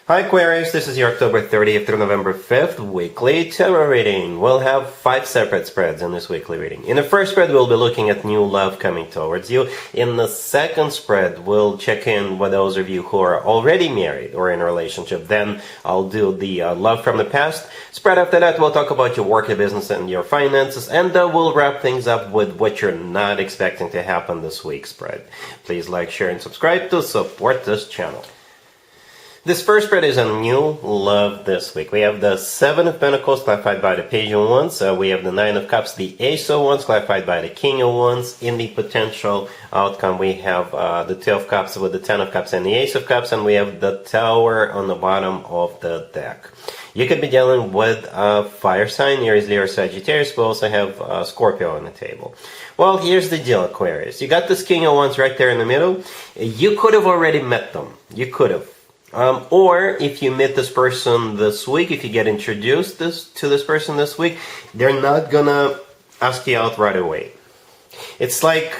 Hi Aquarius, this is your October 30th through November 5th weekly tarot reading. We'll have 5 separate spreads in this weekly reading. In the first spread, we'll be looking at new love coming towards you. In the second spread, we'll check in with those of you who are already married or in a relationship. Then I'll do the love from the past. Spread after that, we'll talk about your work, your business, and your finances. And we'll wrap things up with what you're not expecting to happen this week spread. Please like, share, and subscribe to support this channel. This first spread is on new love this week. We have the 7 of Pentacles clarified by the Page of Wands. We have the 9 of Cups, the Ace of Wands clarified by the King of Wands. In the potential outcome, we have the 2 of Cups with the 10 of Cups and the Ace of Cups, and we have the Tower on the bottom of the deck. You could be dealing with a fire sign, Aries, Leo, or Sagittarius. We also have Scorpio on the table. Well, here's the deal, Aquarius. You got this King of Wands right there in the middle. You could have already met them. You could have. Or if you meet this person this week, if you get introduced to this person this week, they're not gonna ask you out right away. It's like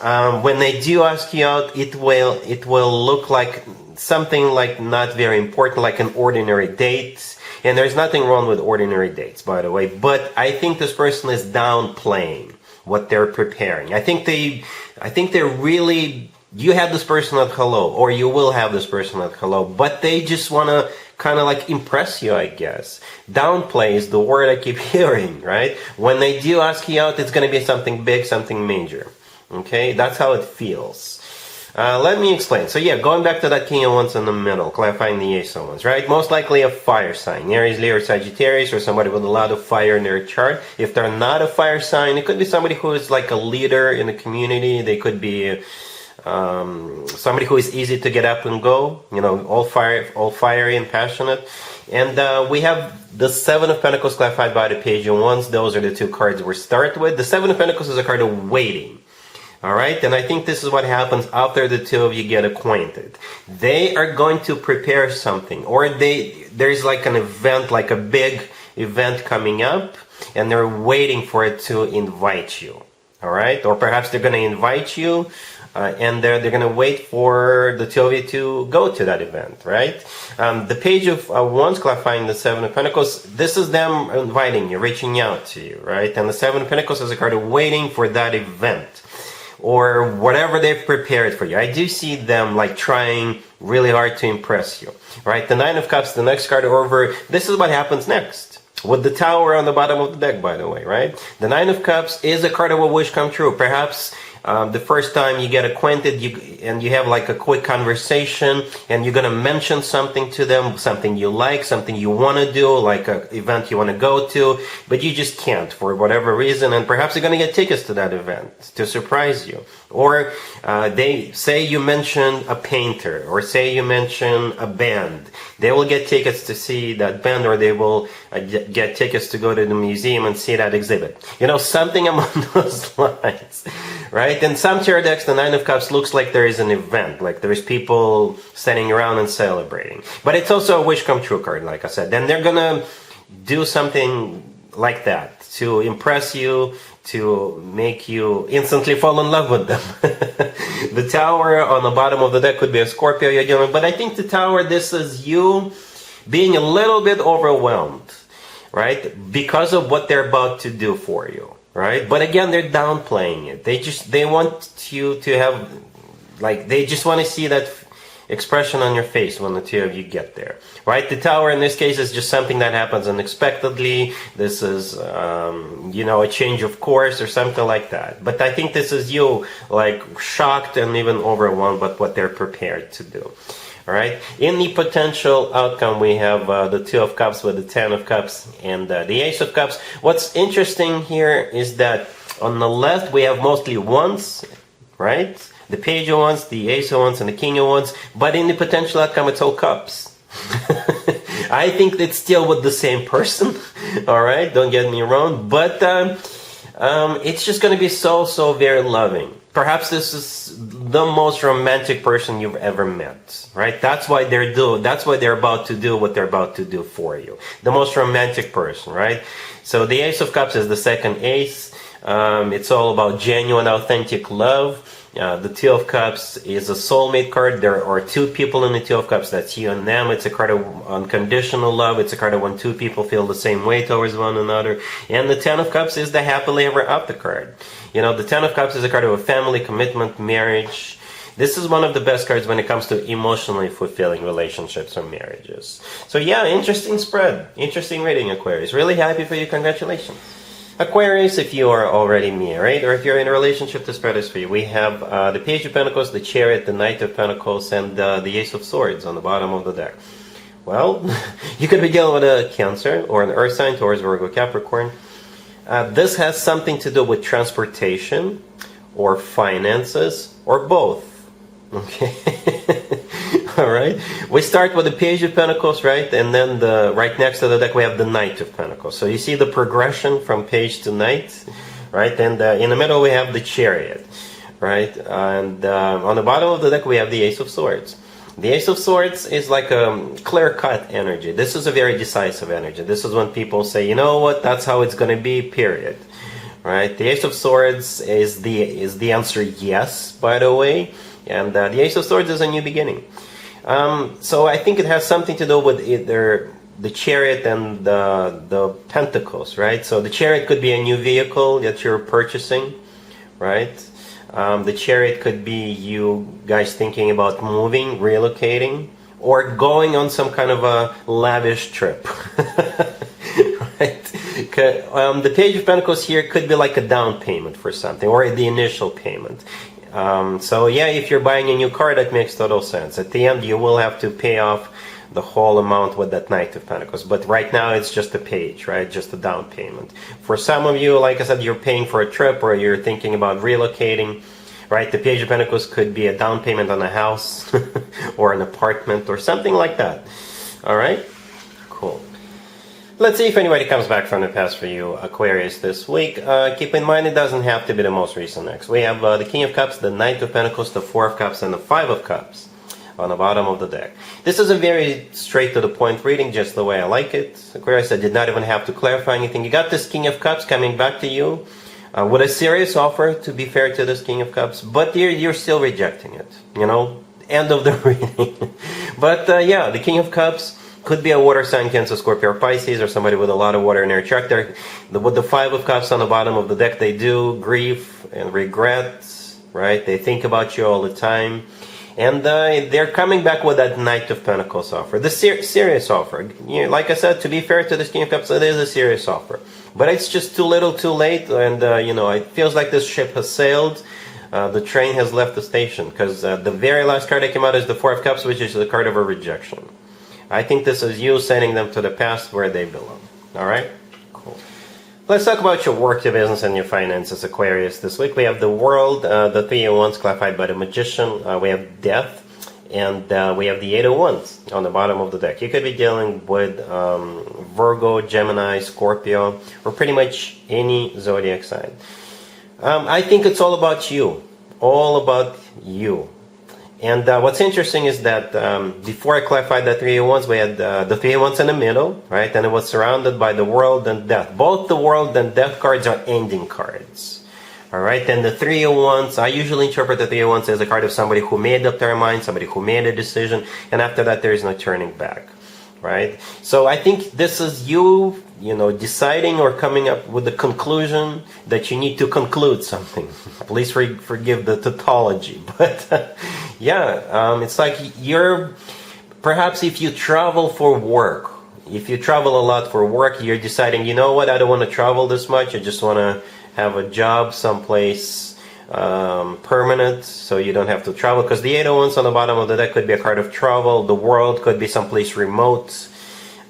when they do ask you out, it will look like something like not very important, like an ordinary date. And there's nothing wrong with ordinary dates, by the way. But I think this person is downplaying what they're preparing. I think they're really. You have this person at hello, or you will have this person at hello, but they just want to kind of like impress you, I guess. Downplay is the word I keep hearing, right? When they do ask you out, it's going to be something big, something major. Okay, that's how it feels. Let me explain. So yeah, going back to that King of Wands in the middle, clarifying the Ace of Wands, right? Most likely a fire sign, Aries, Leo, or Sagittarius, or somebody with a lot of fire in their chart. If they're not a fire sign, it could be somebody who is like a leader in the community. They could be somebody who is easy to get up and go, you know, all fiery and passionate. And we have the 7 of Pentacles clarified by the Page of Wands. Those are the 2 cards we start with. The 7 of Pentacles is a card of waiting. All right, and I think this is what happens after the 2 of you get acquainted. They are going to prepare something, or there's like an event, like a big event coming up, and they're waiting for it to invite you. All right, or perhaps they're going to invite you, and they're going to wait for the 2 of you to go to that event, right? The Page of Wands clarifying the 7 of Pentacles, this is them inviting you, reaching out to you, right? And the 7 of Pentacles is a card of waiting for that event, or whatever they've prepared for you. I do see them like trying really hard to impress you, right? The 9 of Cups, the next card over, this is what happens next. With the Tower on the bottom of the deck, by the way, right? The 9 of Cups is a card of a wish come true. Perhaps the first time you get acquainted and you have like a quick conversation, and you're going to mention something to them, something you like, something you want to do, like an event you want to go to, but you just can't for whatever reason, and perhaps you're going to get tickets to that event to surprise you. Or they say you mention a painter, or say you mention a band. They will get tickets to see that band, or they will get tickets to go to the museum and see that exhibit. You know, something among those lines, right? In some tarot decks, the 9 of Cups looks like there is an event, like there's people sitting around and celebrating. But it's also a wish come true card, like I said. Then they're gonna do something like that to impress you, to make you instantly fall in love with them. The Tower on the bottom of the deck could be a Scorpio you're dealing with, but I think the Tower, this is you being a little bit overwhelmed, right? Because of what they're about to do for you, right? But again, they're downplaying it. They want you to have, like, they just want to see that expression on your face when the 2 of you get there, right? The Tower in this case is just something that happens unexpectedly. This is, you know, a change of course or something like that. But I think this is you, like, shocked and even overwhelmed by what they're prepared to do. All right. In the potential outcome, we have the 2 of Cups with the 10 of Cups and the Ace of Cups. What's interesting here is that on the left, we have mostly Wands, right? The Page of Wands, the Ace of Wands, and the King of Wands. But in the potential outcome, it's all Cups. I think it's still with the same person. All right. Don't get me wrong. But it's just going to be so very loving. Perhaps this is the most romantic person you've ever met, right? That's why they're about to do what they're about to do for you. The most romantic person, right? So the Ace of Cups is the second ace. It's all about genuine, authentic love. The Two of Cups is a soulmate card. There are two people in the Two of Cups. That's you and them. It's a card of unconditional love. It's a card of when two people feel the same way towards one another. And the Ten of Cups is the happily ever after card. You know, the Ten of Cups is a card of a family, commitment, marriage. This is one of the best cards when it comes to emotionally fulfilling relationships or marriages. So yeah, interesting spread. Interesting reading, Aquarius. Really happy for you. Congratulations. Aquarius, if you are already married or if you're in a relationship, the spread is for you. We have the Page of Pentacles, the Chariot, the Knight of Pentacles, and the Ace of Swords on the bottom of the deck. Well, you could be dealing with a Cancer or an Earth sign, Taurus, Virgo, Capricorn. This has something to do with transportation or finances or both. Okay. All right. We start with the Page of Pentacles, right? And then right next to the deck we have the Knight of Pentacles. So you see the progression from Page to Knight, right? And in the middle we have the Chariot, right? And on the bottom of the deck we have the Ace of Swords. The Ace of Swords is like a clear-cut energy. This is a very decisive energy. This is when people say, you know what, that's how it's going to be, period. Right? The Ace of Swords is the answer yes, by the way. And the Ace of Swords is a new beginning. So I think it has something to do with either the Chariot and the Pentacles, right? So the Chariot could be a new vehicle that you're purchasing, right? The Chariot could be you guys thinking about moving, relocating, or going on some kind of a lavish trip. Right? The Page of Pentacles here could be like a down payment for something, or the initial payment. So yeah, if you're buying a new car, that makes total sense. At the end, you will have to pay off the whole amount with that Knight of Pentacles. But right now, it's just a page, right? Just a down payment. For some of you, like I said, you're paying for a trip or you're thinking about relocating, right? The Page of Pentacles could be a down payment on a house or an apartment or something like that. All right? Cool. Let's see if anybody comes back from the past for you, Aquarius, this week. Keep in mind, it doesn't have to be the most recent next. We have the King of Cups, the Knight of Pentacles, the Four of Cups, and the Five of Cups on the bottom of the deck. This is a very straight-to-the-point reading, just the way I like it. Aquarius, I did not even have to clarify anything. You got this King of Cups coming back to you with a serious offer, to be fair to this King of Cups, but you're still rejecting it, you know? End of the reading. But yeah, the King of Cups could be a water sign, Cancer, Scorpio, or Pisces, or somebody with a lot of water in their chart. With the Five of Cups on the bottom of the deck, they do grief and regret, right? They think about you all the time. And they're coming back with that Knight of Pentacles offer. The serious offer. You know, like I said, to be fair to this King of Cups, it is a serious offer. But it's just too little too late. And, you know, it feels like this ship has sailed. The train has left the station. Because the very last card that came out is the Four of Cups, which is the card of a rejection. I think this is you sending them to the past where they belong. All right? Cool. Let's talk about your work, your business, and your finances, Aquarius. This week we have the World, the Three of Wands clarified by the Magician. We have Death, and we have the Eight of Wands on the bottom of the deck. You could be dealing with Virgo, Gemini, Scorpio, or pretty much any zodiac sign. I think it's all about you. All about you. And what's interesting is that before I clarified the Three of Wands, we had the Three of Wands in the middle, right? And it was surrounded by the World and Death. Both the World and Death cards are ending cards, all right? And the Three of Wands, I usually interpret the Three of Wands as a card of somebody who made up their mind, somebody who made a decision, and after that, there is no turning back, right? So I think this is you, you know, deciding or coming up with the conclusion that you need to conclude something. Please forgive the tautology, but yeah, it's like you're, perhaps if you travel for work, if you travel a lot for work, you're deciding, you know what, I don't want to travel this much, I just want to have a job someplace permanent, so you don't have to travel, because the Eight of Wands on the bottom of the deck could be a card of travel. The World could be someplace remote.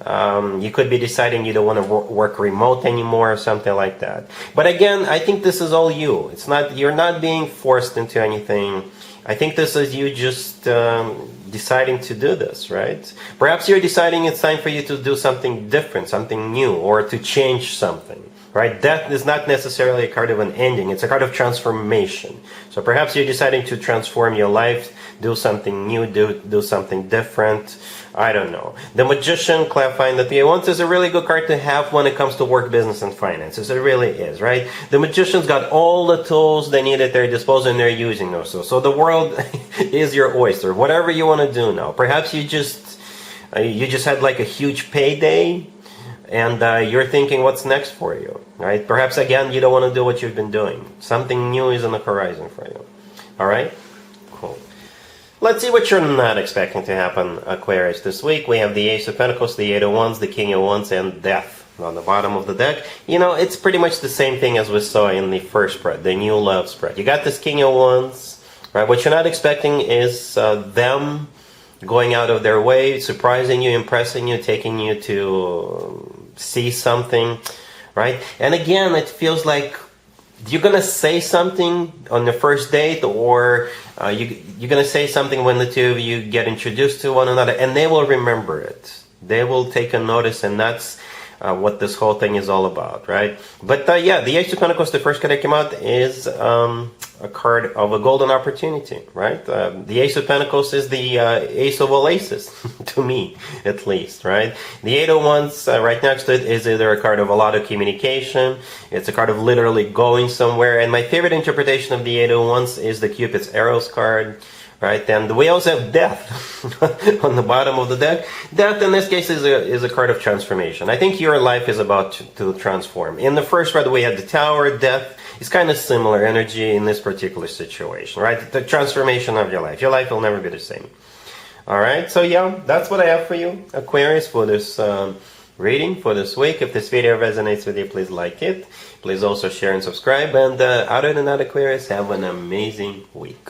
You could be deciding you don't want to work remote anymore or something like that. But again, I think this is all you. It's not, you're not being forced into anything. I think this is you just deciding to do this, right? Perhaps you're deciding it's time for you to do something different, something new, or to change something, right? Death is not necessarily a card of an ending. It's a card of transformation. So perhaps you're deciding to transform your life, do something new, do something different. I don't know. The Magician, clarifying that the A1 is a really good card to have when it comes to work, business, and finances. It really is, right? The Magician's got all the tools they need at their disposal, and they're using those tools. So the world is your oyster. Whatever you want to do now. Perhaps you just had like a huge payday, and you're thinking what's next for you, right? Perhaps again you don't want to do what you've been doing. Something new is on the horizon for you. All right? Cool. Let's see what you're not expecting to happen, Aquarius, this week. We have the Ace of Pentacles, the Eight of Wands, the King of Wands, and Death on the bottom of the deck. You know, it's pretty much the same thing as we saw in the first spread, the new love spread. You got this King of Wands, right? What you're not expecting is them going out of their way, surprising you, impressing you, taking you to see something, right? And again, it feels like you're going to say something on the first date, or you're going to say something when the two of you get introduced to one another, and they will remember it. They will take a notice, and that's what this whole thing is all about, right? But yeah, the Ace of Pentacles, the first card that came out, is a card of a golden opportunity, right? The Ace of Pentacles is the ace of all aces, to me, at least, right? The Eight of Wands, right next to it, is either a card of a lot of communication, it's a card of literally going somewhere, and my favorite interpretation of the Eight of Wands is the Cupid's arrows card, right? And we also have Death on the bottom of the deck. Death, in this case, is a card of transformation. I think your life is about to transform. In the first spread, we had the Tower. Death is kind of similar energy in this particular situation, right? The transformation of your life. Your life will never be the same. All right, so yeah, that's what I have for you, Aquarius, for this reading for this week. If this video resonates with you, please like it. Please also share and subscribe. And other than that, Aquarius, have an amazing week.